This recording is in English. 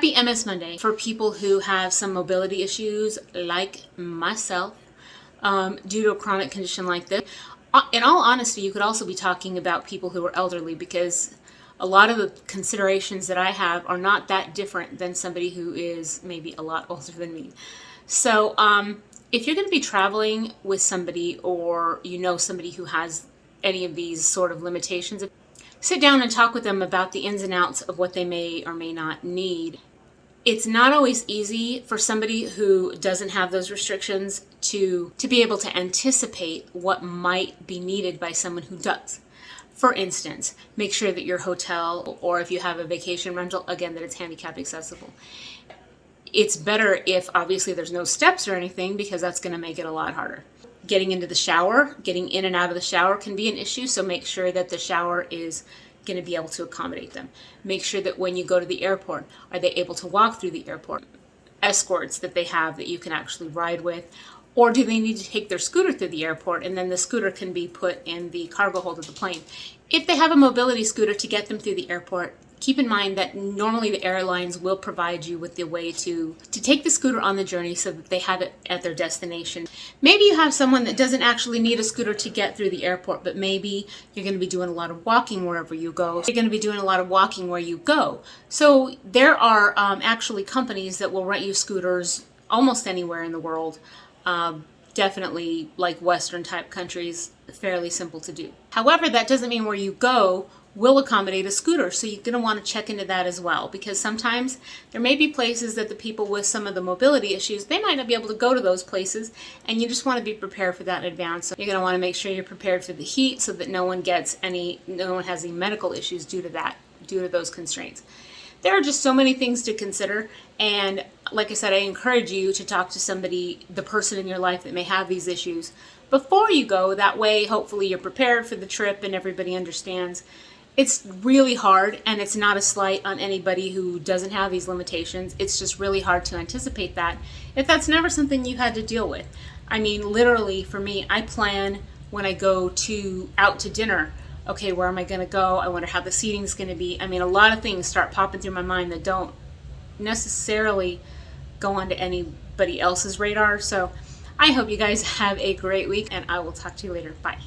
Happy MS Monday for people who have some mobility issues like myself due to a chronic condition like this. In all honesty, you could also be talking about people who are elderly, because a lot of the considerations that I have are not that different than somebody who is maybe a lot older than me. So if you're going to be traveling with somebody, or you know somebody who has any of these sort of limitations, sit down and talk with them about the ins and outs of what they may or may not need. It's not always easy for somebody who doesn't have those restrictions to be able to anticipate what might be needed by someone who does. For instance, make sure that your hotel, or if you have a vacation rental, again, that it's handicap accessible. It's better if obviously there's no steps or anything, because that's going to make it a lot harder. Getting into the shower, getting in and out of the shower can be an issue, so make sure that the shower is going to be able to accommodate them. Make sure that when you go to the airport, are they able to walk through the airport? Escorts that they have that you can actually ride with, or do they need to take their scooter through the airport and then the scooter can be put in the cargo hold of the plane? If they have a mobility scooter to get them through the airport, keep in mind that normally the airlines will provide you with the way to take the scooter on the journey so that they have it at their destination. Maybe you have someone that doesn't actually need a scooter to get through the airport, but maybe you're going to be doing a lot of walking wherever you go. You're going to be doing a lot of walking where you go. So there are actually companies that will rent you scooters almost anywhere in the world. Definitely, like Western type countries, fairly simple to do. However, that doesn't mean where you go will accommodate a scooter, so you're going to want to check into that as well, because sometimes there may be places that the people with some of the mobility issues, they might not be able to go to those places, and you just want to be prepared for that in advance. So you're going to want to make sure you're prepared for the heat so that no one has any medical issues due to those constraints. There are just so many things to consider, and like I said, I encourage you to talk to somebody, the person in your life that may have these issues, before you go. That way, hopefully you're prepared for the trip and everybody understands. It's really hard, and it's not a slight on anybody who doesn't have these limitations. It's just really hard to anticipate that if that's never something you had to deal with. I mean, literally for me, I plan when I go out to dinner. Okay, where am I going to go? I wonder how the seating's going to be. I mean, a lot of things start popping through my mind that don't necessarily go onto anybody else's radar. So I hope you guys have a great week, and I will talk to you later. Bye.